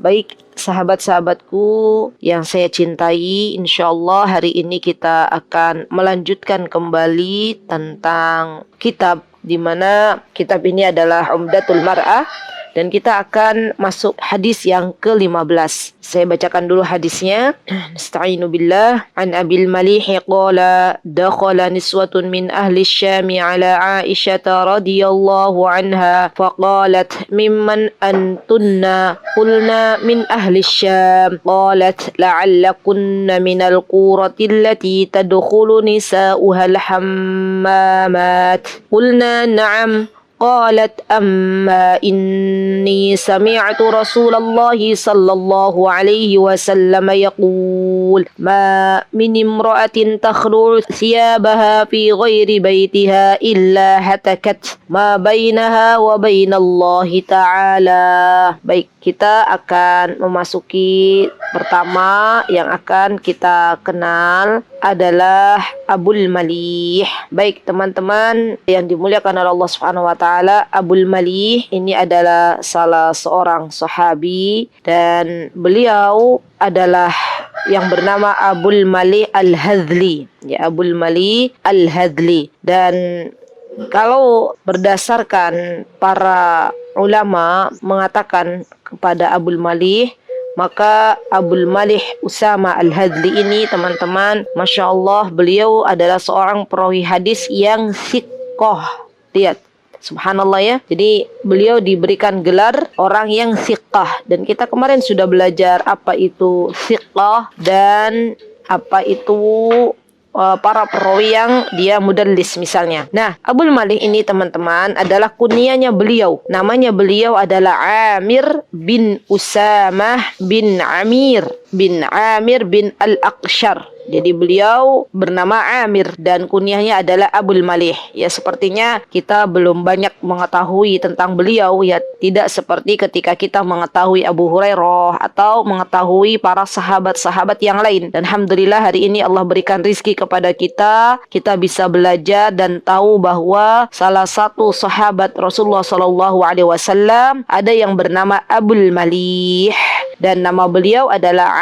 Baik, sahabat-sahabatku yang saya cintai, insyaallah hari ini kita akan melanjutkan kembali tentang kitab, di mana kitab ini adalah Umdatul Mar'ah, dan kita akan masuk hadis yang ke-15. Saya bacakan dulu hadisnya. Nasta'inu billah. An Abil Malih qala dakhala niswatun min ahli Syam ala Aisyah radhiyallahu anha faqalat mimman antunna qulna min ahli Syam qalat la'allakunna min al-qurati allati tadkhulu nisa'uha al-hammamat qulna na'am قالت أما إني سمعت رسول الله صلى الله عليه وسلم يقول ما من امرأة تخلع ثيابها في غير بيتها إلا هتكت ما بينها وبين الله تعالى. Baik, kita akan memasuki pertama yang akan kita kenal adalah Abul Malih. Baik teman-teman yang dimuliakan oleh Allah Subhanahu wa taala, Abul Malih ini adalah salah seorang sahabi dan beliau adalah yang bernama Abul Malih Al-Hadli. Ya, Abul Malih Al-Hadli. Dan kalau berdasarkan para ulama mengatakan kepada Abul Malih, maka Abul Malih Usama Al-Hadli ini teman-teman, Masya Allah, beliau adalah seorang perawi hadis yang thiqah. Lihat, subhanallah ya. Jadi beliau diberikan gelar orang yang thiqah. Dan kita kemarin sudah belajar apa itu thiqah dan apa itu para perawi yang dia mudallis misalnya. Nah, Abul Malih ini teman-teman adalah kunyahnya beliau. Namanya beliau adalah Amir bin Usamah bin Amir bin Al-Aqshar. Jadi beliau bernama Amir dan kunyahnya adalah Abul Malih. Ya, sepertinya kita belum banyak mengetahui tentang beliau, ya tidak seperti ketika kita mengetahui Abu Hurairah atau mengetahui para sahabat-sahabat yang lain. Dan alhamdulillah hari ini Allah berikan rizki kepada kita bisa belajar dan tahu bahwa salah satu sahabat Rasulullah SAW ada yang bernama Abul Malih dan nama beliau adalah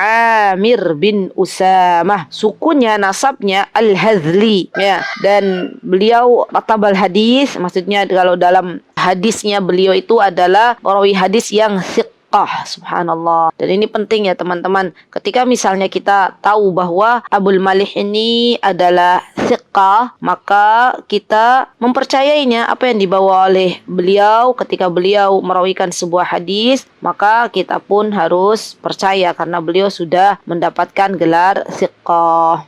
Amir bin Usamah. Sukunya, nasabnya Al-Hadli, ya. Dan beliau ratabal hadis, maksudnya kalau dalam hadisnya beliau itu adalah perawi hadis yang thiqah, subhanallah. Dan ini penting ya teman-teman. Ketika misalnya kita tahu bahwa Abul Malih ini adalah thiqah, maka kita mempercayainya apa yang dibawa oleh beliau ketika beliau merawikan sebuah hadis, maka kita pun harus percaya karena beliau sudah mendapatkan gelar thiqah.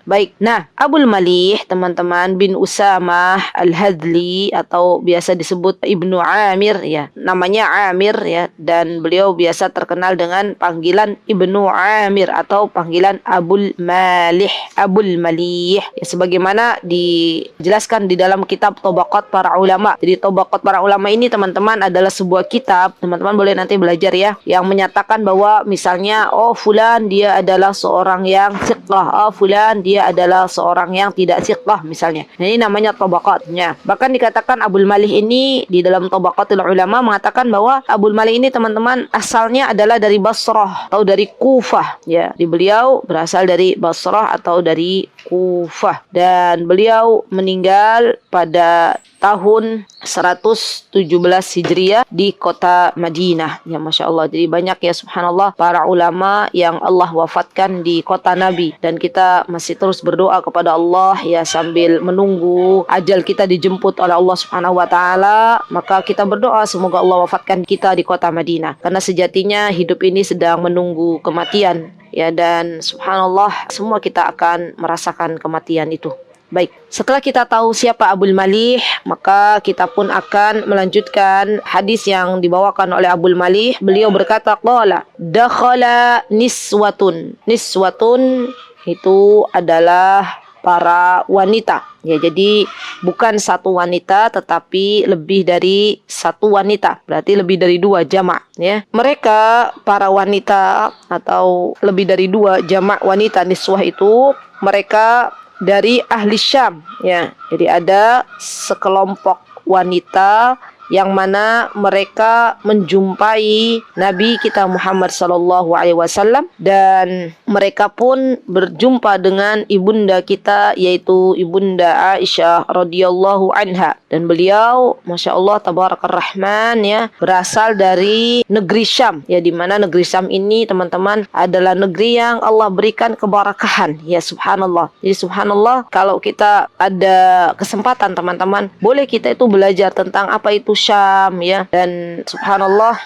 Baik, nah Abul Malih teman-teman bin Usamah Al-Hadli atau biasa disebut Ibnu Amir, ya, namanya Amir ya, dan beliau biasa terkenal dengan panggilan Ibnu Amir atau panggilan Abul Malih, Abul Malih, ya, sebagaimana dijelaskan di dalam kitab Tabaqat Para Ulama. Jadi Tabaqat Para Ulama ini teman-teman adalah sebuah kitab, teman-teman boleh nanti belajar ya, yang menyatakan bahwa misalnya fulan dia adalah seorang yang thiqah, fulan dia adalah seorang yang tidak thiqah misalnya. Nah, ini namanya tabaqatnya. Bahkan dikatakan Abul Malih ini di dalam Tabaqatul Ulama mengatakan bahwa Abul Malih ini teman-teman asalnya adalah dari Basrah atau dari Kufah, ya. Di beliau berasal dari Basrah atau dari Kufah dan beliau meninggal pada tahun 117 Hijriah di kota Madinah. Ya, Masya Allah. Jadi banyak ya subhanallah para ulama yang Allah wafatkan di kota Nabi. Dan kita masih terus berdoa kepada Allah ya sambil menunggu ajal kita dijemput oleh Allah Subhanahu wa taala. Maka kita berdoa semoga Allah wafatkan kita di kota Madinah. Karena sejatinya hidup ini sedang menunggu kematian. Ya, dan subhanallah semua kita akan merasakan kematian itu. Baik, setelah kita tahu siapa Abul Malih, maka kita pun akan melanjutkan hadis yang dibawakan oleh Abul Malih. Beliau berkata, qala dakhala niswatun. Niswatun itu adalah para wanita. Ya, jadi bukan satu wanita tetapi lebih dari satu wanita. Berarti lebih dari dua jamak, ya. Mereka para wanita atau lebih dari dua jamak wanita niswah itu mereka dari ahli Syam, ya. Jadi ada sekelompok wanita yang mana mereka menjumpai Nabi kita Muhammad sallallahu alaihi wasallam, dan mereka pun berjumpa dengan ibunda kita yaitu ibunda Aisyah radhiyallahu anha, dan beliau Masya Allah tabarakar rahman ya, berasal dari negeri Syam ya, di mana negeri Syam ini teman-teman adalah negeri yang Allah berikan keberkahan ya, subhanallah. Jadi subhanallah, kalau kita ada kesempatan teman-teman, boleh kita itu belajar tentang apa itu Syam ya, dan subhanallah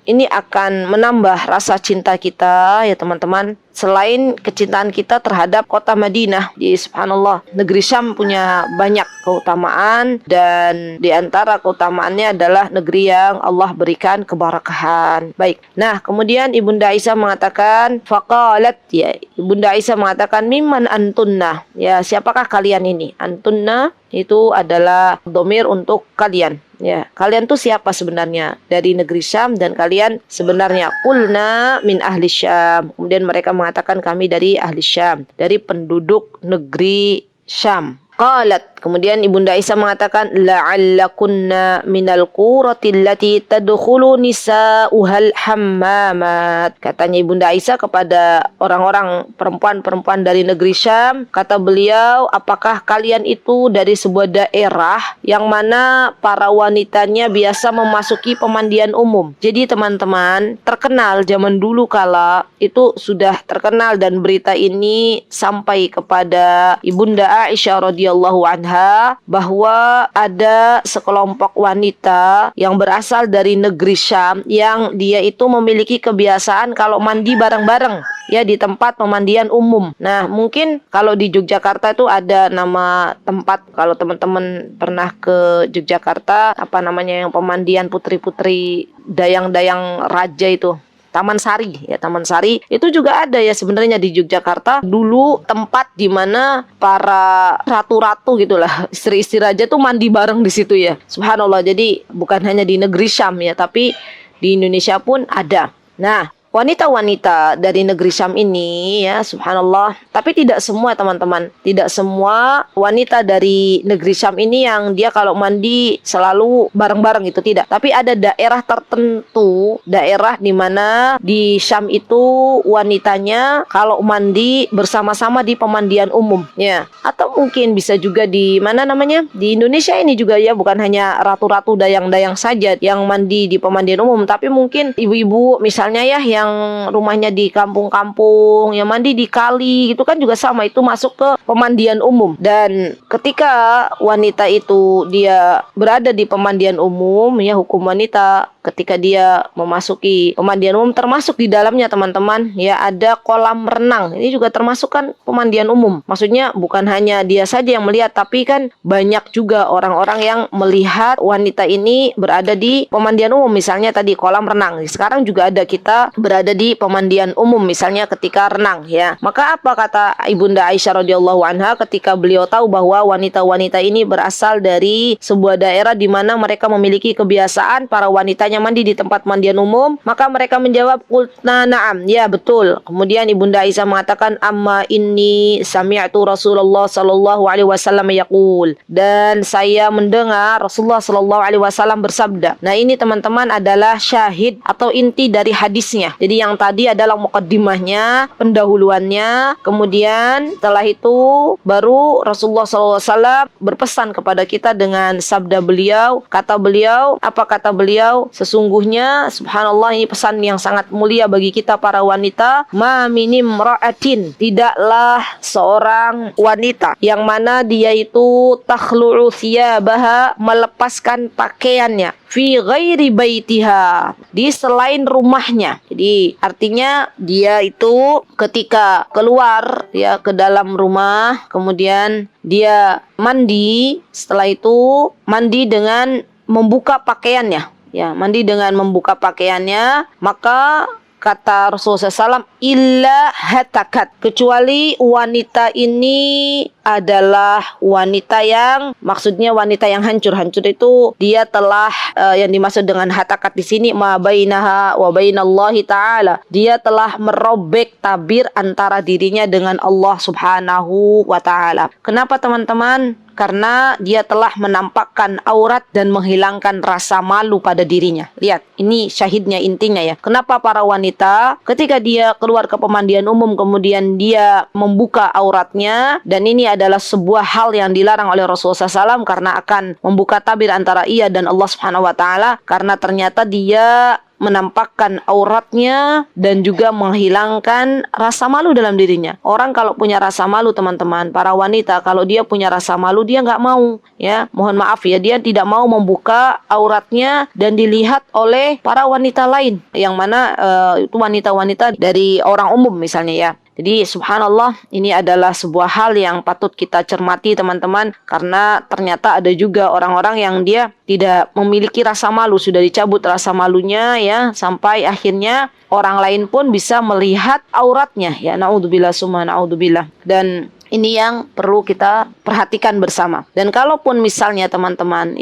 ini akan menambah rasa cinta kita ya teman-teman. Selain kecintaan kita terhadap kota Madinah, di subhanallah negeri Syam punya banyak keutamaan, dan di antara keutamaannya adalah negeri yang Allah berikan keberkahan. Baik. Nah, kemudian Ibunda Aisyah mengatakan faqalat ya, Ibunda Aisyah mengatakan mimman antunna, ya siapakah kalian ini? Antunna itu adalah dhamir untuk kalian. Ya, kalian tuh siapa sebenarnya? Dari negeri Syam, dan kalian sebenarnya qulna min ahli Syam. Kemudian mereka mengatakan kami dari ahli Syam, dari penduduk negeri Syam. Qalat, kemudian Ibunda Aisyah mengatakan la'allakunna minal qurati allati tadkhulu nisa'uhal hammamat. Katanya Ibunda Aisyah kepada orang-orang perempuan-perempuan dari negeri Syam, kata beliau, apakah kalian itu dari sebuah daerah yang mana para wanitanya biasa memasuki pemandian umum? Jadi teman-teman, terkenal zaman dulu kala itu sudah terkenal, dan berita ini sampai kepada Ibunda Aisyah radhiyallahu anha bahwa ada sekelompok wanita yang berasal dari negeri Syam yang dia itu memiliki kebiasaan kalau mandi bareng-bareng ya di tempat pemandian umum. Nah, mungkin kalau di Yogyakarta itu ada nama tempat, kalau teman-teman pernah ke Yogyakarta, apa namanya yang pemandian putri-putri dayang-dayang raja itu, Taman Sari ya, Taman Sari itu juga ada ya sebenarnya di Yogyakarta. Dulu tempat di mana para ratu-ratu gitulah, istri-istri raja tuh mandi bareng di situ ya. Subhanallah. Jadi bukan hanya di negeri Syam ya, tapi di Indonesia pun ada. Nah, wanita-wanita dari negeri Syam ini ya, subhanallah, tapi tidak semua teman-teman, tidak semua wanita dari negeri Syam ini yang dia kalau mandi selalu bareng-bareng itu, tidak. Tapi ada daerah tertentu, daerah di mana di Syam itu wanitanya kalau mandi bersama-sama di pemandian umum ya. Atau mungkin bisa juga di mana namanya, di Indonesia ini juga ya, bukan hanya ratu-ratu dayang-dayang saja yang mandi di pemandian umum, tapi mungkin ibu-ibu misalnya ya yang rumahnya di kampung-kampung yang mandi di kali itu kan juga sama, itu masuk ke pemandian umum. Dan ketika wanita itu dia berada di pemandian umum ya, hukum wanita ketika dia memasuki pemandian umum termasuk di dalamnya teman-teman ya ada kolam renang. Ini juga termasuk kan pemandian umum. Maksudnya bukan hanya dia saja yang melihat, tapi kan banyak juga orang-orang yang melihat wanita ini berada di pemandian umum. Misalnya tadi kolam renang. Sekarang juga ada kita berada di pemandian umum misalnya ketika renang ya. Maka apa kata Ibunda Aisyah radhiyallahu anha ketika beliau tahu bahwa wanita-wanita ini berasal dari sebuah daerah di mana mereka memiliki kebiasaan para wanitanya mandi di tempat mandian umum, maka mereka menjawab qulna na'am, ya betul. Kemudian Ibunda Aisyah mengatakan amma inni sami'tu Rasulullah sallallahu alaihi wasallam yaqul, dan saya mendengar Rasulullah sallallahu alaihi wasallam bersabda. Nah, ini teman-teman adalah syahid atau inti dari hadisnya. Jadi yang tadi adalah muqaddimahnya, pendahuluannya. Kemudian setelah itu baru Rasulullah SAW berpesan kepada kita dengan sabda beliau. Kata beliau, apa kata beliau? Sesungguhnya subhanallah, ini pesan yang sangat mulia bagi kita para wanita. Ma minim ra'atin, tidaklah seorang wanita yang mana dia itu takhlu'u thiyabaha, melepaskan pakaiannya, fi ghairi baitiha, di selain rumahnya. Jadi artinya dia itu ketika keluar ya ke dalam rumah, kemudian dia mandi, setelah itu mandi dengan membuka pakaiannya ya, mandi dengan membuka pakaiannya, maka kata Rasulullah SAW, illa hatakat, kecuali wanita ini adalah wanita yang, maksudnya wanita yang hancur. Hancur itu dia telah yang dimaksud dengan hatakat di sini ma bainaha wa bainallahi ta'ala, dia telah merobek tabir antara dirinya dengan Allah Subhanahu wa taala. Kenapa teman-teman? karena dia telah menampakkan aurat dan menghilangkan rasa malu pada dirinya. Lihat, ini syahidnya, intinya ya. Kenapa para wanita ketika dia keluar ke pemandian umum kemudian dia membuka auratnya, dan ini adalah sebuah hal yang dilarang oleh Rasulullah SAW karena akan membuka tabir antara ia dan Allah Subhanahu wa taala, karena ternyata dia menampakkan auratnya dan juga menghilangkan rasa malu dalam dirinya. Orang kalau punya rasa malu, teman-teman, para wanita kalau dia punya rasa malu, dia nggak mau, ya, mohon maaf ya, dia tidak mau membuka auratnya dan dilihat oleh para wanita lain, yang mana itu wanita-wanita dari orang umum misalnya ya. Jadi subhanallah, ini adalah sebuah hal yang patut kita cermati, teman-teman, karena ternyata ada juga orang-orang yang dia tidak memiliki rasa malu, sudah dicabut rasa malunya ya, sampai akhirnya orang lain pun bisa melihat auratnya ya, naudzubillah summa naudzubillah. Dan ini yang perlu kita perhatikan bersama. Dan kalaupun misalnya teman-teman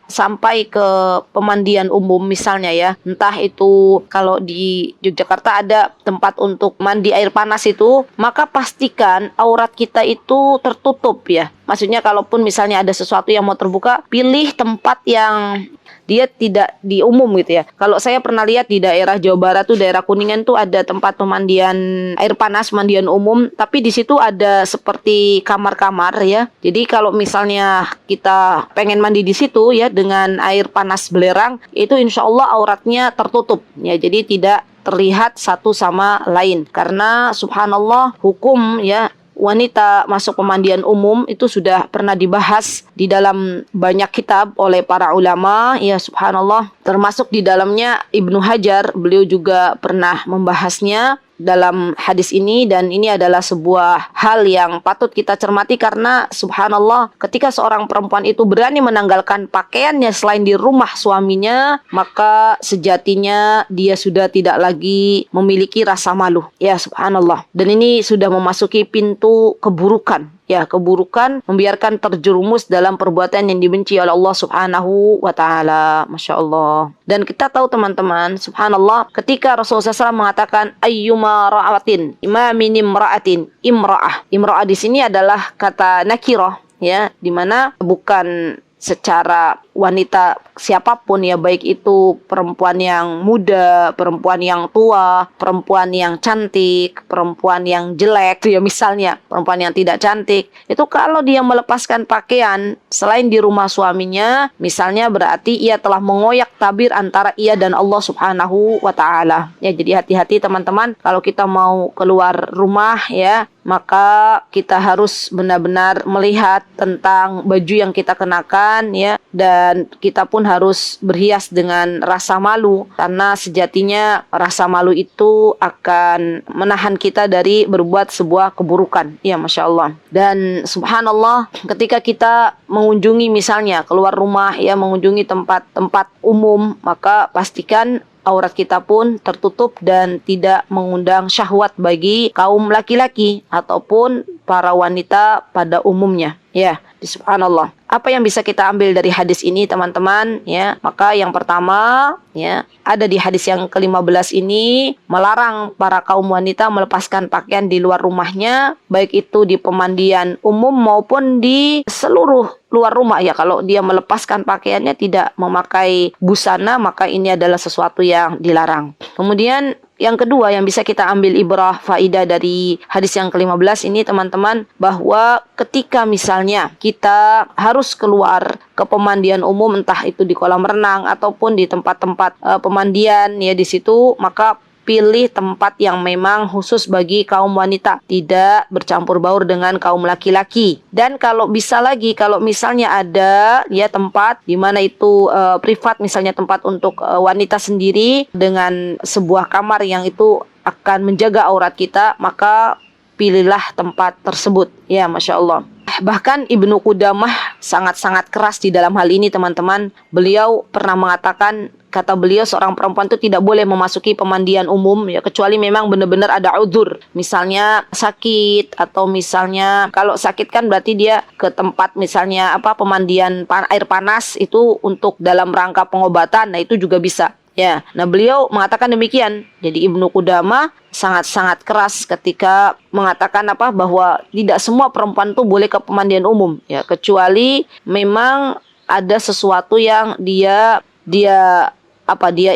sampai ke pemandian umum misalnya ya, entah itu kalau di Yogyakarta ada tempat untuk mandi air panas itu, maka pastikan aurat kita itu tertutup ya. Maksudnya kalaupun misalnya ada sesuatu yang mau terbuka, pilih tempat yang dia tidak di umum gitu ya. Kalau saya pernah lihat di daerah Jawa Barat tuh, daerah Kuningan tuh ada tempat pemandian air panas, pemandian umum, tapi di situ ada seperti kamar-kamar ya. Jadi kalau misalnya kita pengen mandi di situ ya dengan air panas belerang, itu insya Allah auratnya tertutup ya. Jadi tidak terlihat satu sama lain, karena subhanallah hukum ya wanita masuk pemandian umum itu sudah pernah dibahas di dalam banyak kitab oleh para ulama ya, subhanallah, termasuk di dalamnya Ibnu Hajar, beliau juga pernah membahasnya dalam hadis ini. Dan ini adalah sebuah hal yang patut kita cermati, karena subhanallah ketika seorang perempuan itu berani menanggalkan pakaiannya selain di rumah suaminya, maka sejatinya dia sudah tidak lagi memiliki rasa malu ya, subhanallah. Dan ini sudah memasuki pintu keburukan ya, keburukan membiarkan terjerumus dalam perbuatan yang dibenci oleh Allah Subhanahu wa taala. Masya Allah. Dan kita tahu teman-teman, subhanallah, ketika Rasulullah SAW mengatakan ayyuma ra'atin imamin imra'atin, imra'ah di sini adalah kata nakirah ya, dimana bukan secara wanita siapapun ya, baik itu perempuan yang muda, perempuan yang tua, perempuan yang cantik, perempuan yang jelek ya, misalnya perempuan yang tidak cantik itu kalau dia melepaskan pakaian selain di rumah suaminya misalnya, berarti ia telah mengoyak tabir antara ia dan Allah Subhanahu wa taala ya. Jadi hati-hati teman-teman, kalau kita mau keluar rumah ya, maka kita harus benar-benar melihat tentang baju yang kita kenakan ya, dan kita pun harus berhias dengan rasa malu, karena sejatinya rasa malu itu akan menahan kita dari berbuat sebuah keburukan ya, masya Allah. Dan subhanallah, ketika kita mengunjungi misalnya keluar rumah ya, mengunjungi tempat-tempat umum, maka pastikan aurat kita pun tertutup dan tidak mengundang syahwat bagi kaum laki-laki ataupun para wanita pada umumnya ya. Subhanallah. Apa yang bisa kita ambil dari hadis ini teman-teman ya? Maka yang pertama ya, ada di hadis yang ke-15 ini melarang para kaum wanita melepaskan pakaian di luar rumahnya, baik itu di pemandian umum maupun di seluruh luar rumah ya. Kalau dia melepaskan pakaiannya tidak memakai busana, maka ini adalah sesuatu yang dilarang. Kemudian yang kedua yang bisa kita ambil ibrah faidah dari hadis yang ke-15 ini teman-teman, bahwa ketika misalnya kita harus keluar ke pemandian umum, entah itu di kolam renang ataupun di tempat-tempat pemandian ya, di situ maka pilih tempat yang memang khusus bagi kaum wanita, tidak bercampur baur dengan kaum laki-laki. Dan kalau bisa lagi, kalau misalnya ada ya tempat di mana itu privat, misalnya tempat untuk wanita sendiri dengan sebuah kamar yang itu akan menjaga aurat kita, maka pilihlah tempat tersebut ya, masya Allah. Bahkan Ibnu Qudamah sangat-sangat keras di dalam hal ini teman-teman. Beliau pernah mengatakan, kata beliau, seorang perempuan itu tidak boleh memasuki pemandian umum ya, kecuali memang benar-benar ada udzur, misalnya sakit, atau misalnya kalau sakit kan berarti dia ke tempat misalnya pemandian air panas itu untuk dalam rangka pengobatan, nah itu juga bisa Ya, nah beliau mengatakan demikian. Jadi Ibnu Qudamah sangat-sangat keras ketika mengatakan bahwa tidak semua perempuan tuh boleh ke pemandian umum, ya, kecuali memang ada sesuatu yang dia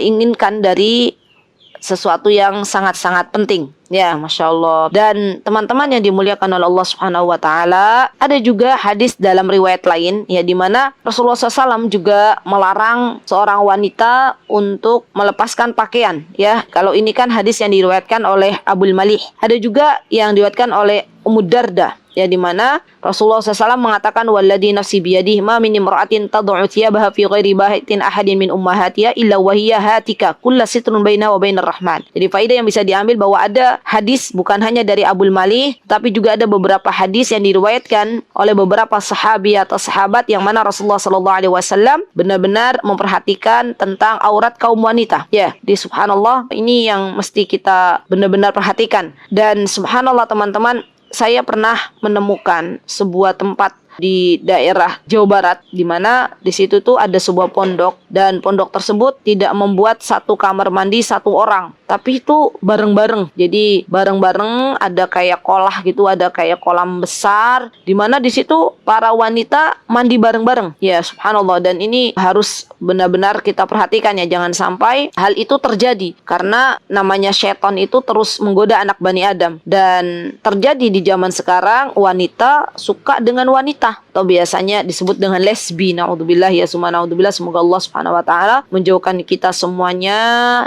inginkan dari sesuatu yang sangat-sangat penting. Ya, Masya Allah. Dan teman-teman yang dimuliakan oleh Allah Subhanahu wa Ta'ala, ada juga hadis dalam riwayat lain, ya, di mana Rasulullah SAW juga melarang seorang wanita untuk melepaskan pakaian. Ya, kalau ini kan hadis yang diriwayatkan oleh Abul Malih. Ada juga yang diriwayatkan oleh Ummu Darda, ya, di mana Rasulullah SAW mengatakan, walladzi nafsi biyadihi ma min imra'atin tad'u thiyabaha fi ghairi baitin ahadin min ummahatiha illa wa hiya hatika kullu sitrun bainaha wa bainar rahman. Jadi faedah yang bisa diambil bahwa ada hadis bukan hanya dari Abul Malih, tapi juga ada beberapa hadis yang diriwayatkan oleh beberapa sahabi atau sahabat yang mana Rasulullah SAW benar-benar memperhatikan tentang aurat kaum wanita. Ya, di subhanallah, ini yang mesti kita benar-benar perhatikan. Dan subhanallah teman-teman, saya pernah menemukan sebuah tempat di daerah Jawa Barat, di mana di situ tuh ada sebuah pondok, dan pondok tersebut tidak membuat satu kamar mandi satu orang, tapi itu bareng-bareng. Jadi bareng-bareng, ada kayak kolah gitu, ada kayak kolam besar, di mana di situ para wanita mandi bareng-bareng. Ya, subhanallah. Dan ini harus benar-benar kita perhatikan, ya, jangan sampai hal itu terjadi, karena namanya setan itu terus menggoda anak Bani Adam. Dan terjadi di zaman sekarang, wanita suka dengan wanita, atau biasanya disebut dengan lesbi. Naudzubillah, ya, summa naudzubillah. Semoga Allah Subhanahu wa Ta'ala menjauhkan kita semuanya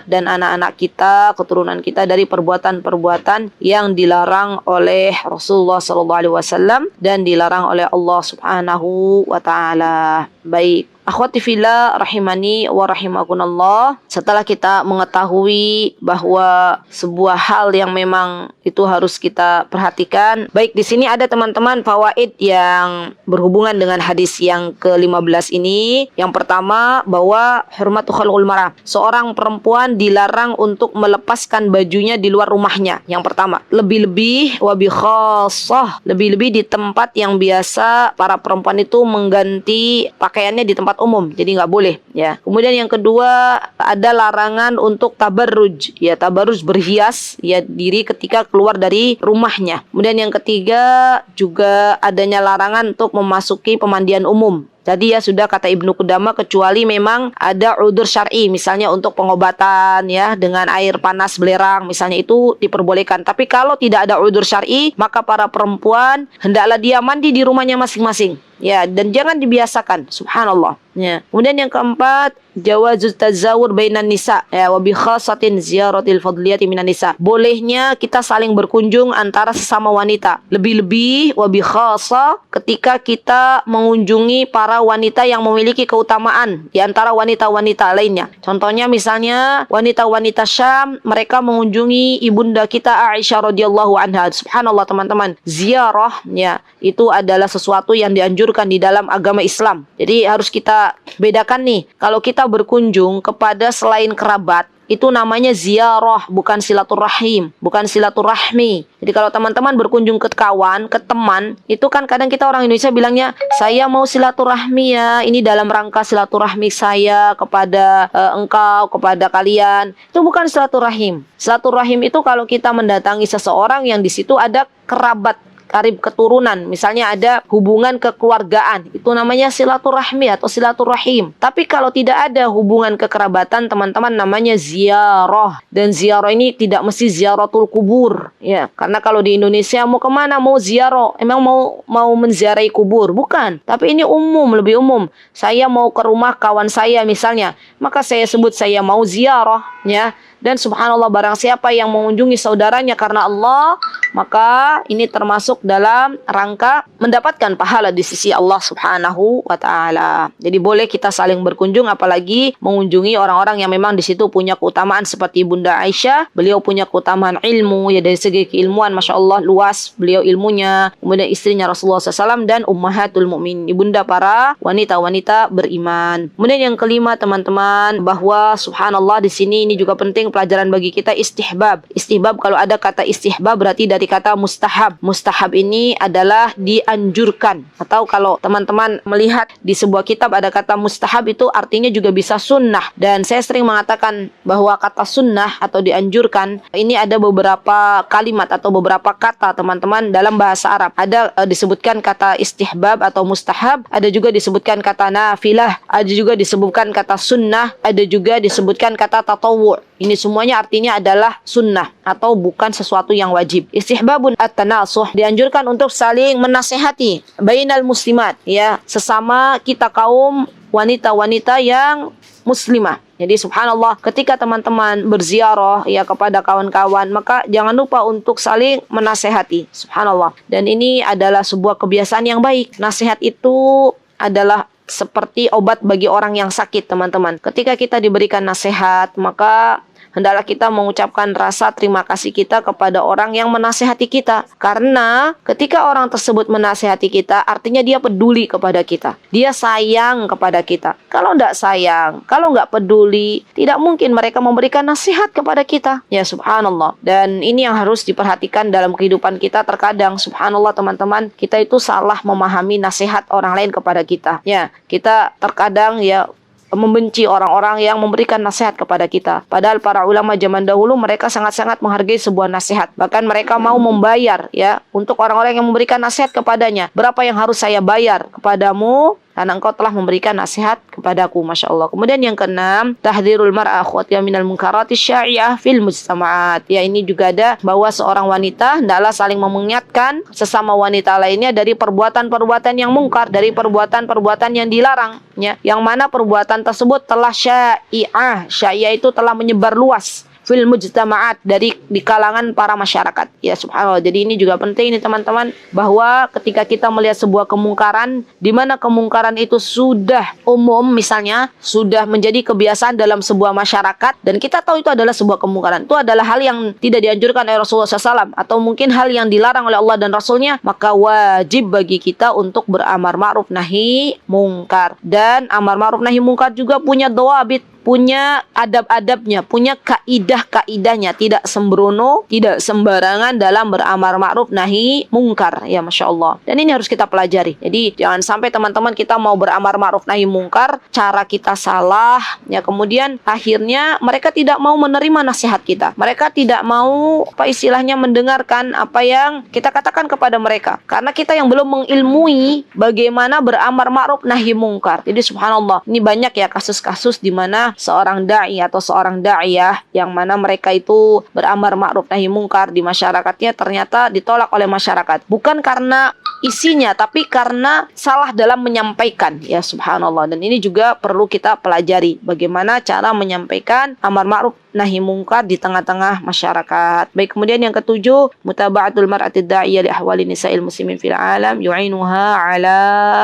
dan anak-anak kita, keturunan kita dari perbuatan-perbuatan yang dilarang oleh Rasulullah SAW dan dilarang oleh Allah Subhanahu wa Ta'ala. Baik, akhwati fillah rahimani wa rahimakumullah, setelah kita mengetahui bahwa sebuah hal yang memang itu harus kita perhatikan. Baik, di sini ada teman-teman fawaid yang berhubungan dengan hadis yang ke-15 ini. Yang pertama, bahwa hurmatu khalqul mar'ah, seorang perempuan dilarang untuk melepaskan bajunya di luar rumahnya. Yang pertama, lebih-lebih wa bi khassah, lebih-lebih di tempat yang biasa para perempuan itu mengganti pakaiannya di tempat umum, jadi nggak boleh, ya. Kemudian yang kedua, ada larangan untuk tabarruj, ya, tabarruj berhias, ya, diri ketika keluar dari rumahnya. Kemudian yang ketiga, juga adanya larangan untuk memasuki pemandian umum. Jadi, ya, sudah kata Ibnu Qudamah, kecuali memang ada udzur syar'i, misalnya untuk pengobatan, ya, dengan air panas belerang, misalnya, itu diperbolehkan. Tapi kalau tidak ada udzur syar'i, maka para perempuan hendaklah dia mandi di rumahnya masing-masing, ya, dan jangan dibiasakan, subhanallah, ya. Kemudian yang keempat, jawazuz tazawur bainan nisa, ya, wa bi khassatin ziyaratil fadliyati minan nisa. Bolehnya kita saling berkunjung antara sesama wanita, lebih-lebih wa bi khassa ketika kita mengunjungi para wanita yang memiliki keutamaan di antara wanita-wanita lainnya. Contohnya misalnya wanita-wanita Syam, mereka mengunjungi ibunda kita Aisyah radhiyallahu anha. Subhanallah teman-teman, ziarah, ya, itu adalah sesuatu yang dianjurkan di dalam agama Islam. Jadi harus kita bedakan nih, kalau kita berkunjung kepada selain kerabat, itu namanya ziarah, bukan silaturahim, bukan silaturahmi. Jadi kalau teman-teman berkunjung ke kawan, ke teman, itu kan kadang kita orang Indonesia bilangnya, saya mau silaturahmi, ya, ini dalam rangka silaturahmi saya kepada engkau, kepada kalian. Itu bukan silaturahim. Silaturahim itu kalau kita mendatangi seseorang yang di situ ada kerabat karib keturunan, misalnya ada hubungan kekeluargaan, itu namanya silaturahmi atau silaturahim. Tapi kalau tidak ada hubungan kekerabatan, teman-teman, namanya ziarah. Dan ziarah ini tidak mesti ziaratul kubur, ya, karena kalau di Indonesia mau kemana, mau ziarah, emang mau menziarahi kubur? Bukan, tapi ini umum, lebih umum. Saya mau ke rumah kawan saya misalnya, maka saya sebut saya mau ziarah, ya. Dan subhanallah, barang siapa yang mengunjungi saudaranya karena Allah, maka ini termasuk dalam rangka mendapatkan pahala di sisi Allah Subhanahu wa Ta'ala. Jadi boleh kita saling berkunjung, apalagi mengunjungi orang-orang yang memang di situ punya keutamaan seperti Bunda Aisyah. Beliau punya keutamaan ilmu, ya, dari segi keilmuan, Masya Allah, luas beliau ilmunya. Kemudian istrinya Rasulullah SAW dan ummahatul mu'min, ibunda para wanita-wanita beriman. Kemudian yang kelima, teman-teman, bahwa subhanallah di sini ini juga penting, penting pelajaran bagi kita istihbab. Istihbab, kalau ada kata istihbab berarti dari kata mustahab. Mustahab ini adalah dianjurkan. Atau kalau teman-teman melihat di sebuah kitab ada kata mustahab, itu artinya juga bisa sunnah. Dan saya sering mengatakan bahwa kata sunnah atau dianjurkan ini ada beberapa kalimat atau beberapa kata teman-teman dalam bahasa Arab. Ada disebutkan kata istihbab atau mustahab, ada juga disebutkan kata nafilah, ada juga disebutkan kata sunnah, ada juga disebutkan kata tatawwu'. Ini semuanya artinya adalah sunnah atau bukan sesuatu yang wajib. Istihbabun at-tanasuh, dianjurkan untuk saling menasehati bainal muslimat, ya, sesama kita kaum wanita-wanita yang muslimah. Jadi subhanallah, ketika teman-teman berziarah ya kepada kawan-kawan, maka jangan lupa untuk saling menasehati. Subhanallah. Dan ini adalah sebuah kebiasaan yang baik. Nasihat itu adalah seperti obat bagi orang yang sakit, teman-teman. Ketika kita diberikan nasihat, maka hendaklah kita mengucapkan rasa terima kasih kita kepada orang yang menasehati kita. Karena ketika orang tersebut menasehati kita, artinya dia peduli kepada kita. Dia sayang kepada kita. Kalau tidak sayang, kalau nggak peduli, tidak mungkin mereka memberikan nasihat kepada kita. Ya subhanallah. Dan ini yang harus diperhatikan dalam kehidupan kita. Terkadang subhanallah teman-teman, kita itu salah memahami nasihat orang lain kepada kita. Ya, kita terkadang ya membenci orang-orang yang memberikan nasihat kepada kita. Padahal para ulama zaman dahulu mereka sangat-sangat menghargai sebuah nasihat. Bahkan mereka mau membayar ya untuk orang-orang yang memberikan nasihat kepadanya. Berapa yang harus saya bayar kepadamu karena engkau telah memberikan nasihat kepadaku, Masya Allah. Kemudian yang keenam, tahdhirul mar'ah akhwatiyah minal munkarati syai'ah fil mujtama'at. Ya, ini juga ada bahwa seorang wanita hendaklah saling mengingatkan sesama wanita lainnya dari perbuatan-perbuatan yang mungkar, dari perbuatan-perbuatan yang dilarang, ya. Yang mana perbuatan tersebut telah syai'ah. Syai'ah itu telah menyebar luas fil mujtama'at, dari di kalangan para masyarakat. Ya subhanallah. Jadi ini juga penting nih teman-teman, bahwa ketika kita melihat sebuah kemungkaran, di mana kemungkaran itu sudah umum, misalnya sudah menjadi kebiasaan dalam sebuah masyarakat, dan kita tahu itu adalah sebuah kemungkaran, itu adalah hal yang tidak dianjurkan oleh Rasulullah SAW, atau mungkin hal yang dilarang oleh Allah dan Rasulnya, maka wajib bagi kita untuk beramar ma'ruf nahi mungkar. Dan amar ma'ruf nahi mungkar juga punya dhawabit, punya adab-adabnya, punya kaidah-kaidahnya, tidak sembrono, tidak sembarangan dalam beramar ma'ruf nahi mungkar. Ya Masya Allah. Dan ini harus kita pelajari. Jadi jangan sampai teman-teman kita mau beramar ma'ruf nahi mungkar, cara kita salah, ya kemudian akhirnya mereka tidak mau menerima nasihat kita. Mereka tidak mau istilahnya mendengarkan apa yang kita katakan kepada mereka. Karena kita yang belum mengilmui bagaimana beramar ma'ruf nahi mungkar. Jadi subhanallah, ini banyak ya kasus-kasus di mana seorang da'i atau seorang da'iyah yang mana mereka itu beramar ma'ruf nahi mungkar di masyarakatnya ternyata ditolak oleh masyarakat. Bukan karena isinya, tapi karena salah dalam menyampaikan. Ya subhanallah. Dan ini juga perlu kita pelajari, bagaimana cara menyampaikan amar ma'ruf nahi mungkar di tengah-tengah masyarakat. Baik, kemudian yang ketujuh, mutaba'atul mar'atid da'iyah li ahwali nisa'il muslimin fil alam yu'inuha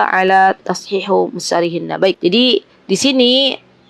ala tashihu musarihinna. Baik, jadi di sini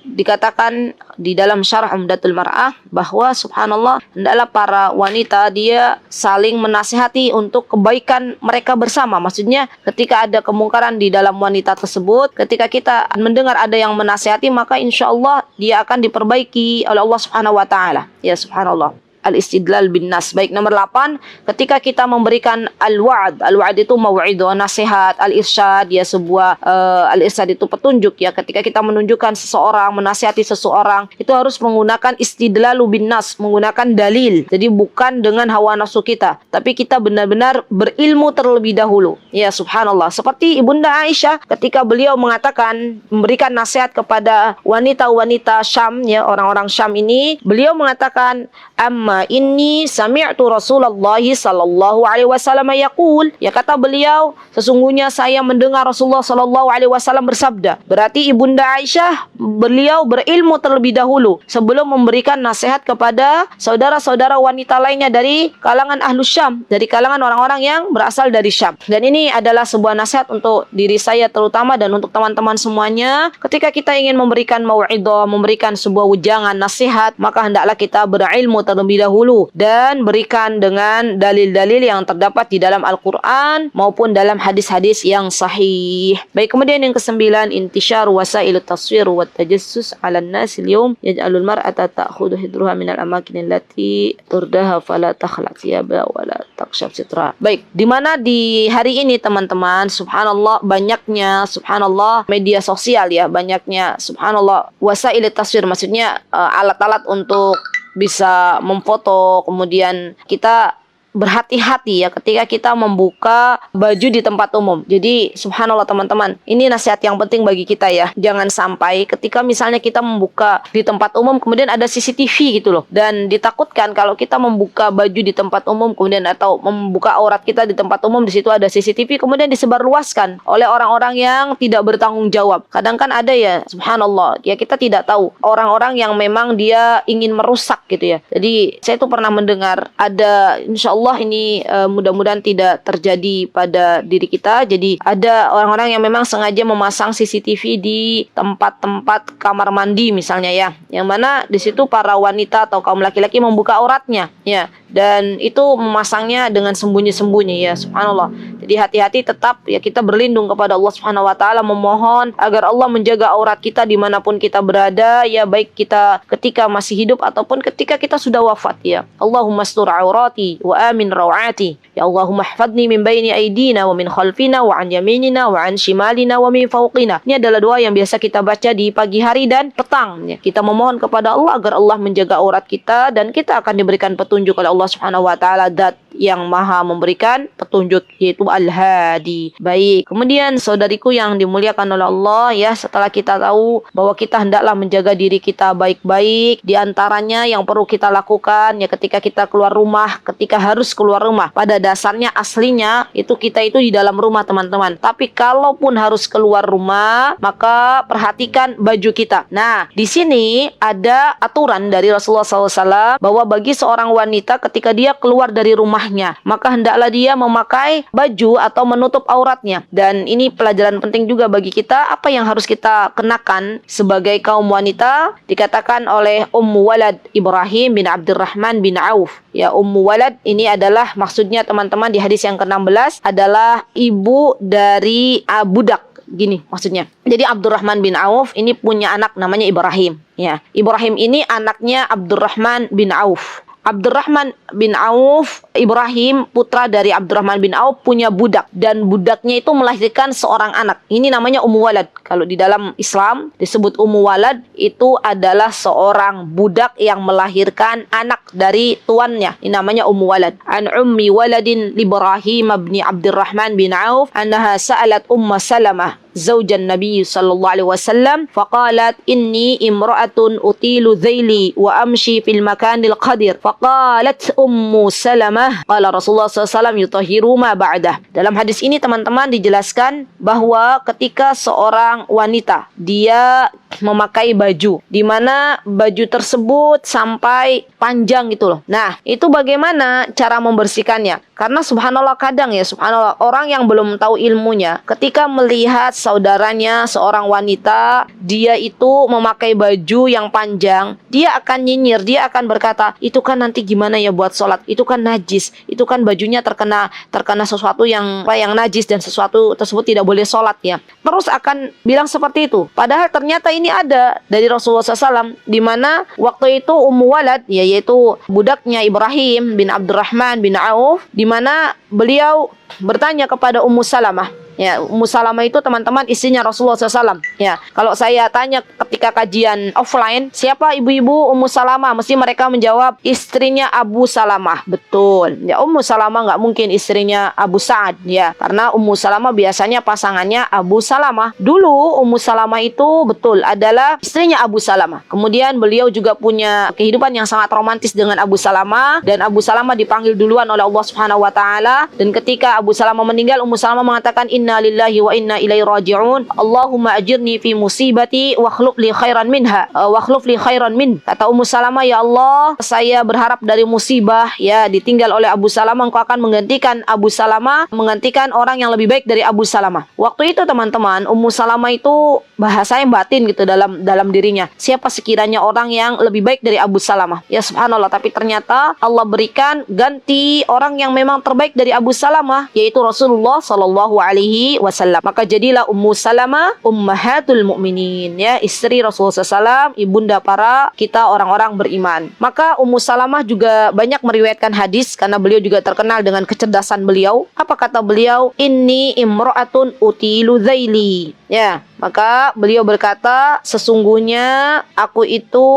dikatakan di dalam syarah Umdatul Mar'ah bahwa subhanallah hendaklah para wanita dia saling menasihati untuk kebaikan mereka bersama. Maksudnya ketika ada kemungkaran di dalam wanita tersebut, ketika kita mendengar ada yang menasihati, maka insya Allah dia akan diperbaiki oleh Allah Subhanahu wa taala. Ya subhanallah. Al-istidlal bin nas. Baik, nomor 8, ketika kita memberikan al-wa'ad. Al-wa'ad itu mau'idhah, nasihat, al-irsyad, ya sebuah al-irsyad itu petunjuk, ya. Ketika kita menunjukkan seseorang, menasihati seseorang, itu harus menggunakan istidlalu bin nas, menggunakan dalil. Jadi bukan dengan hawa nafsu kita, tapi kita benar-benar berilmu terlebih dahulu. Ya subhanallah. Seperti Ibunda Aisyah ketika beliau mengatakan, memberikan nasihat kepada wanita-wanita Syam, ya, orang-orang Syam ini, beliau mengatakan, amma inni sami'tu Rasulullah sallallahu alaihi wasallam yaqul, ya kata beliau, sesungguhnya saya mendengar Rasulullah sallallahu alaihi wasallam bersabda. Berarti Ibunda Aisyah beliau berilmu terlebih dahulu sebelum memberikan nasihat kepada saudara-saudara wanita lainnya dari kalangan Ahlus Syam, dari kalangan orang-orang yang berasal dari Syam. Dan ini adalah sebuah nasihat untuk diri saya terutama dan untuk teman-teman semuanya. Ketika kita ingin memberikan mau'idhah, memberikan sebuah ujangan nasihat, maka hendaklah kita berilmu terlebih dahulu dan berikan dengan dalil-dalil yang terdapat di dalam Al-Quran maupun dalam hadis-hadis yang sahih. Baik, kemudian yang kesembilan, intishar wasail taswir wa tajassus 'ala an-nas al-yawm yaj'alul mar'ata ta'khudhu hidruha min al-amakin allati turdaha fala takhlat thiyaba wa la takshaf sitra. Baik, di mana di hari ini teman-teman, subhanallah banyaknya subhanallah media sosial ya, banyaknya subhanallah wasail taswir, maksudnya alat-alat untuk bisa memfoto. Kemudian kita berhati-hati ya ketika kita membuka baju di tempat umum. Jadi subhanallah teman-teman, ini nasihat yang penting bagi kita ya. Jangan sampai ketika misalnya kita membuka di tempat umum kemudian ada CCTV gitu loh, dan ditakutkan kalau kita membuka baju di tempat umum kemudian atau membuka aurat kita di tempat umum, di situ ada CCTV kemudian disebarluaskan oleh orang-orang yang tidak bertanggung jawab. Kadang kan ada ya subhanallah ya, kita tidak tahu orang-orang yang memang dia ingin merusak gitu ya. Jadi saya tuh pernah mendengar ada, insya Allah ini mudah-mudahan tidak terjadi pada diri kita. Jadi ada orang-orang yang memang sengaja memasang CCTV di tempat-tempat kamar mandi misalnya ya, yang mana di situ para wanita atau kaum laki-laki membuka auratnya ya, dan itu memasangnya dengan sembunyi-sembunyi ya subhanallah. Jadi hati-hati tetap ya, kita berlindung kepada Allah Subhanahu wa taala, memohon agar Allah menjaga aurat kita dimanapun kita berada ya, baik kita ketika masih hidup ataupun ketika kita sudah wafat ya. Allahumma astur aurati wa amin rawati ya Allahumma ihfadni min baini aidina wa min khalfina wa an yaminina wa an shimalina wa min fawqina. Ini adalah doa yang biasa kita baca di pagi hari dan petang ya. Kita memohon kepada Allah agar Allah menjaga aurat kita dan kita akan diberikan petunjuk oleh Allah Subhanahu wa taala, zat yang maha memberikan petunjuk, yaitu Al-Hadi. Baik, kemudian saudariku yang dimuliakan oleh Allah ya, setelah kita tahu bahwa kita hendaklah menjaga diri kita baik-baik, di antaranya yang perlu kita lakukan ya ketika kita keluar rumah, ketika harus keluar rumah, pada dasarnya aslinya itu kita itu di dalam rumah teman-teman, tapi kalaupun harus keluar rumah maka perhatikan baju kita. Nah, di sini ada aturan dari Rasulullah SAW bahwa bagi seorang wanita ketika dia keluar dari rumah maka hendaklah dia memakai baju atau menutup auratnya. Dan ini pelajaran penting juga bagi kita, apa yang harus kita kenakan sebagai kaum wanita. Dikatakan oleh Ummu Walad Ibrahim bin Abdurrahman bin Auf ya, Ummu Walad ini adalah maksudnya teman-teman di hadis yang ke-16 adalah ibu dari budak. Gini maksudnya. Jadi Abdurrahman bin Auf ini punya anak namanya Ibrahim ya. Ibrahim ini anaknya Abdurrahman bin Auf. Abdurrahman bin Auf, Ibrahim putra dari Abdurrahman bin Auf punya budak, dan budaknya itu melahirkan seorang anak. Ini namanya Ummu Walad. Kalau di dalam Islam disebut Ummu Walad, itu adalah seorang budak yang melahirkan anak dari tuannya. Ini namanya Ummu Walad. An ummi waladin Ibrahim bin Abdurrahman bin Auf annaha sa'alat Umma Salamah zaujan Nabi sallallahu alaihi wasallam faqalat inni imra'atun utilu dhaili wa amshi fil makanil qadir faqalat Ummu Salamah qala Rasulullah sallallahu alaihi wasallam yutahhiru ma ba'dah. Dalam hadis ini teman-teman dijelaskan bahwa ketika seorang wanita dia memakai baju di mana baju tersebut sampai panjang gitu loh. Nah, itu bagaimana cara membersihkannya? Karena subhanallah kadang ya subhanallah orang yang belum tahu ilmunya ketika melihat saudaranya seorang wanita dia itu memakai baju yang panjang, dia akan nyinyir, dia akan berkata, itu kan nanti gimana ya buat sholat, itu kan najis, itu kan bajunya terkena sesuatu yang najis dan sesuatu tersebut tidak boleh sholat ya. Terus akan bilang seperti itu. Padahal ternyata ini ada dari Rasulullah SAW di mana waktu itu Ummu Walad ya, yaitu budaknya Ibrahim bin Abdurrahman bin Auf, di mana beliau bertanya kepada Ummu Salamah. Ya, Ummu Salamah itu teman-teman istrinya Rasulullah SAW. Ya, kalau saya tanya ketika kajian offline, siapa ibu-ibu Ummu Salamah? Mesti mereka menjawab istrinya Abu Salamah. Betul. Ya, Ummu Salamah nggak mungkin istrinya Abu Sa'ad. Ya, karena Ummu Salamah biasanya pasangannya Abu Salamah. Dulu Ummu Salamah itu betul adalah istrinya Abu Salamah. Kemudian beliau juga punya kehidupan yang sangat romantis dengan Abu Salamah, dan Abu Salamah dipanggil duluan oleh Allah Subhanahu wa taala, dan ketika Abu Salamah meninggal, Ummu Salamah mengatakan inna lillahi wa inna ilaihi raji'un. Allahumma ajirni fi musibati wa akhluf li khairan minha wa akhluf li khairan min. Kata Ummu Salamah, ya Allah, saya berharap dari musibah ya ditinggal oleh Abu Salamah, engkau akan menggantikan Abu Salamah, menggantikan orang yang lebih baik dari Abu Salamah. Waktu itu teman-teman, Ummu Salamah itu bahasanya batin gitu dalam dirinya. Siapa sekiranya orang yang lebih baik dari Abu Salamah? Ya subhanallah, tapi ternyata Allah berikan ganti orang yang memang terbaik dari Abu Salamah, yaitu Rasulullah Shallallahu Alaihi Wasallam. Maka jadilah Ummu Salamah ummahatul mu'minin, ya, istri Rasulullah SAW, ibunda para kita orang-orang beriman. Maka Ummu Salamah juga banyak meriwayatkan hadis karena beliau juga terkenal dengan kecerdasan beliau. Apa kata beliau? Inni imra'atun utilu zaili. Ya, maka beliau berkata, sesungguhnya aku itu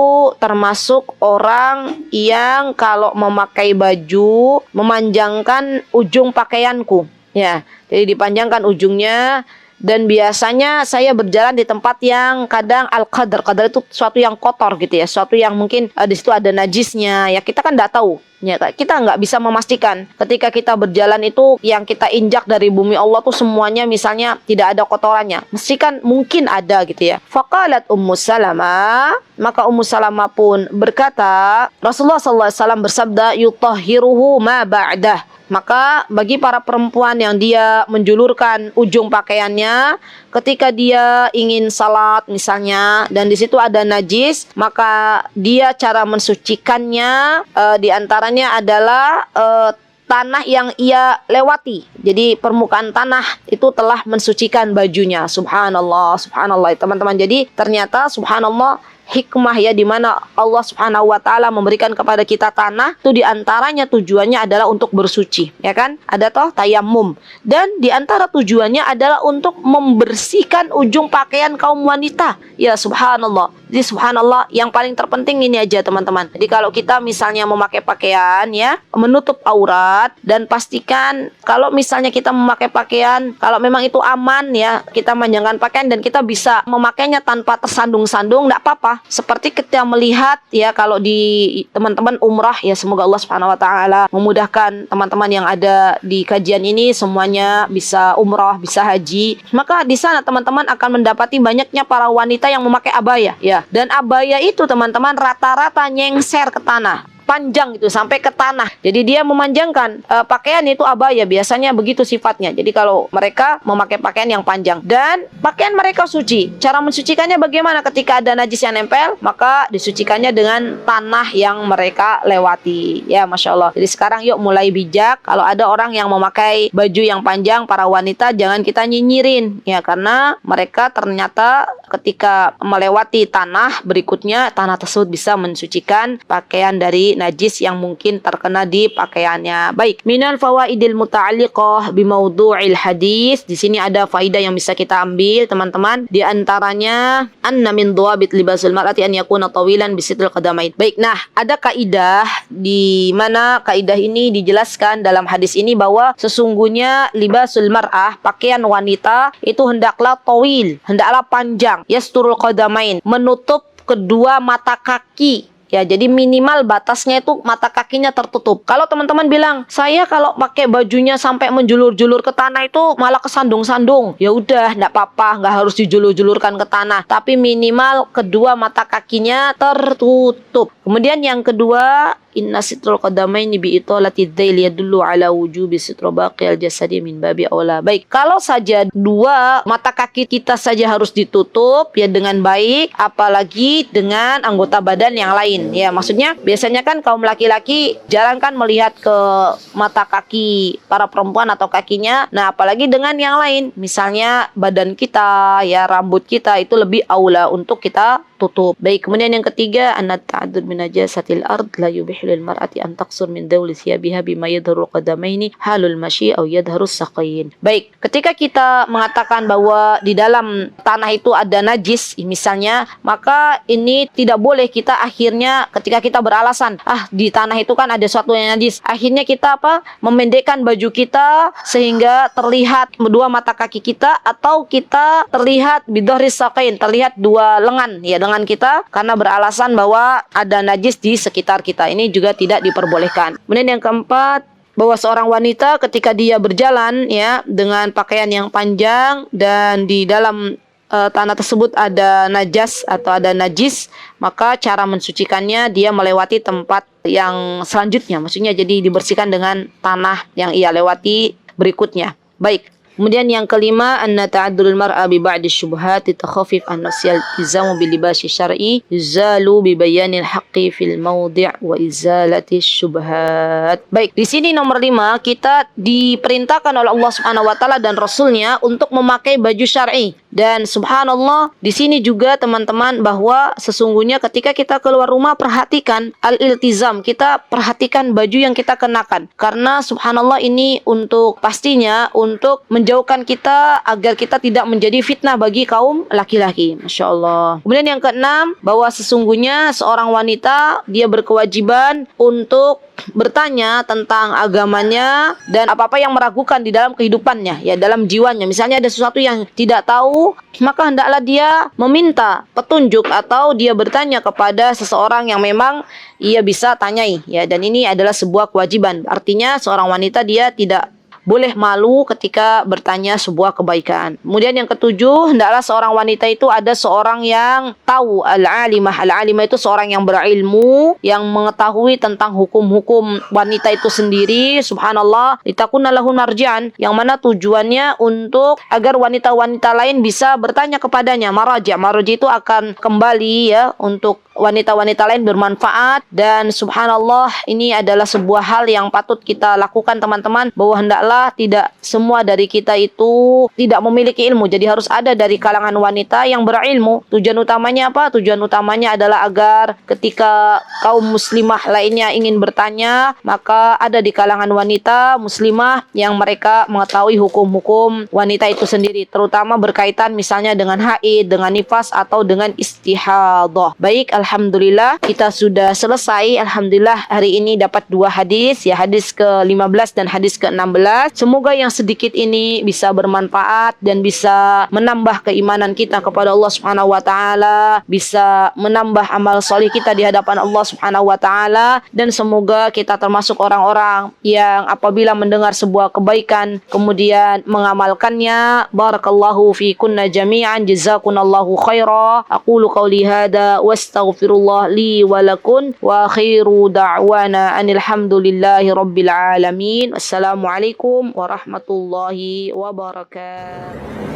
termasuk orang yang kalau memakai baju memanjangkan ujung pakaianku. Ya, jadi dipanjangkan ujungnya. Dan biasanya saya berjalan di tempat yang kadang al-qadar. Qadar itu sesuatu yang kotor gitu ya, sesuatu yang mungkin di situ ada najisnya. Ya kita kan tidak tahu. Ya, kita nggak bisa memastikan ketika kita berjalan itu yang kita injak dari bumi Allah tuh semuanya misalnya tidak ada kotorannya. Mesti kan mungkin ada gitu ya. Faqalat Ummu Salamah, maka Ummu Salamah pun berkata, Rasulullah SAW bersabda, yutahhiruhu ma ba'dah. Maka bagi para perempuan yang dia menjulurkan ujung pakaiannya ketika dia ingin salat misalnya dan di situ ada najis, maka dia cara mensucikannya diantaranya adalah tanah yang ia lewati. Jadi permukaan tanah itu telah mensucikan bajunya. Subhanallah, subhanallah teman-teman. Jadi ternyata subhanallah hikmah ya, di mana Allah Subhanahu wa taala memberikan kepada kita tanah itu diantaranya tujuannya adalah untuk bersuci, ya kan? Ada toh tayamum, dan diantara tujuannya adalah untuk membersihkan ujung pakaian kaum wanita. Ya subhanallah. Jadi subhanallah, yang paling terpenting ini aja teman-teman. Jadi kalau kita misalnya memakai pakaian ya menutup aurat, dan pastikan kalau misalnya kita memakai pakaian, kalau memang itu aman ya, kita manjangkan pakaian dan kita bisa memakainya tanpa tersandung-sandung, enggak apa-apa. Seperti kita melihat ya kalau di teman-teman umrah ya, semoga Allah Subhanahu wa taala memudahkan teman-teman yang ada di kajian ini semuanya bisa umrah, bisa haji. Maka di sana teman-teman akan mendapati banyaknya para wanita yang memakai abaya ya. Dan abaya itu teman-teman rata-rata nyengser ke tanah, panjang gitu sampai ke tanah. Jadi dia memanjangkan pakaian itu abaya, biasanya begitu sifatnya. Jadi kalau mereka memakai pakaian yang panjang dan pakaian mereka suci, cara mensucikannya bagaimana? Ketika ada najis yang nempel, maka disucikannya dengan tanah yang mereka lewati. Ya Masya Allah. Jadi sekarang yuk mulai bijak. Kalau ada orang yang memakai baju yang panjang, para wanita jangan kita nyinyirin ya, karena mereka ternyata ketika melewati tanah berikutnya, tanah tersebut bisa mensucikan pakaian dari najis yang mungkin terkena di pakaiannya. Baik, minal fawaidil muta'alliqah bimaudu'il hadis. Di sini ada faidah yang bisa kita ambil, teman-teman. Di antaranya anna min dhawabit libasul mar'ati an yakuna tawilan bisitril qadamain. Baik, nah, ada kaidah di mana kaidah ini dijelaskan dalam hadis ini bahwa sesungguhnya libasul mar'ah, pakaian wanita itu hendaklah tawil, hendaklah panjang, yasturul qadamain, menutup kedua mata kaki. Ya, jadi minimal batasnya itu mata kakinya tertutup. Kalau teman-teman bilang, saya kalau pakai bajunya sampai menjulur-julur ke tanah itu malah kesandung-sandung. Ya udah, enggak apa-apa, enggak harus dijulur-julurkan ke tanah. Tapi minimal kedua mata kakinya tertutup. Kemudian yang kedua, inna sitrul qadamaini bi italati dhail yadullu ala wujubi sitru baqiyal jasadi min babi aula. Baik, kalau saja dua mata kaki kita saja harus ditutup ya dengan baik, apalagi dengan anggota badan yang lain. Ya, maksudnya biasanya kan kaum laki-laki jarang kan melihat ke mata kaki para perempuan atau kakinya. Nah, apalagi dengan yang lain. Misalnya badan kita, ya rambut kita itu lebih aula untuk kita tutup. Baik, kemudian yang ketiga, anna ta'addud min najasatil ard la yubihu lil mar'ati an taqsur min dawli thiyabiha bima yadhharu qadamaini halul masyi aw yadhharu saqain. Baik, ketika kita mengatakan bahwa di dalam tanah itu ada najis misalnya, maka ini tidak boleh kita akhirnya ketika kita beralasan, di tanah itu kan ada sesuatu yang najis, akhirnya kita memendekkan baju kita sehingga terlihat dua mata kaki kita, atau kita terlihat bidhari saqain, terlihat dua lengan ya lengan kita, karena beralasan bahwa ada najis di sekitar kita. Ini juga tidak diperbolehkan. Kemudian yang keempat, bahwa seorang wanita ketika dia berjalan ya dengan pakaian yang panjang dan di dalam tanah tersebut ada najas atau ada najis, maka cara mensucikannya dia melewati tempat yang selanjutnya, maksudnya jadi dibersihkan dengan tanah yang ia lewati berikutnya. Baik. Kemudian yang kelima, anna ta'addulul mar'a bi ba'di syubhat takhafif an nasyal izamu bil libasi syar'i yuzalu bi bayanil haqqi fil mawdi' wa izalati syubhat. Baik, di sini nomor 5 kita diperintahkan oleh Allah Subhanahu wa taala dan Rasulnya untuk memakai baju syar'i. Dan subhanallah, di sini juga teman-teman bahwa sesungguhnya ketika kita keluar rumah perhatikan al-iltizam, kita perhatikan baju yang kita kenakan. Karena subhanallah ini untuk pastinya untuk menjauhkan kita agar kita tidak menjadi fitnah bagi kaum laki-laki. Masya Allah. Kemudian yang keenam, bahwa sesungguhnya seorang wanita dia berkewajiban untuk bertanya tentang agamanya dan apa-apa yang meragukan di dalam kehidupannya, ya dalam jiwanya. Misalnya ada sesuatu yang tidak tahu, maka hendaklah dia meminta petunjuk atau dia bertanya kepada seseorang yang memang ia bisa tanyai, ya. Dan ini adalah sebuah kewajiban. Artinya seorang wanita dia tidak boleh malu ketika bertanya sebuah kebaikan. Kemudian yang ketujuh, hendaklah seorang wanita itu ada seorang yang tahu, al-alimah. Al-alimah itu seorang yang berilmu, yang mengetahui tentang hukum-hukum wanita itu sendiri. Subhanallah, litakuna lahun marji'an, yang mana tujuannya untuk agar wanita-wanita lain bisa bertanya kepadanya. Maraji' itu akan kembali ya untuk wanita-wanita lain bermanfaat. Dan subhanallah, ini adalah sebuah hal yang patut kita lakukan teman-teman, bahwa hendaklah tidak semua dari kita itu tidak memiliki ilmu. Jadi harus ada dari kalangan wanita yang berilmu. Tujuan utamanya apa? Tujuan utamanya adalah agar ketika kaum muslimah lainnya ingin bertanya, maka ada di kalangan wanita muslimah yang mereka mengetahui hukum-hukum wanita itu sendiri, terutama berkaitan misalnya dengan haid, dengan nifas atau dengan istihadah. Baik, alhamdulillah kita sudah selesai. Alhamdulillah hari ini dapat 2 hadis, ya hadis ke-15 dan hadis ke-16. Semoga yang sedikit ini bisa bermanfaat dan bisa menambah keimanan kita kepada Allah Subhanahu wa taala, bisa menambah amal soleh kita di hadapan Allah Subhanahu wa taala, dan semoga kita termasuk orang-orang yang apabila mendengar sebuah kebaikan kemudian mengamalkannya. Barakallahu fikunna jami'an, jazakunallahu khaira. Aqulu qauli hada wastaghfirullah li wa lakum wa akhiru da'wana anil hamdulillahi rabbil alamin. Assalamualaikum warahmatullahi wabarakatuh.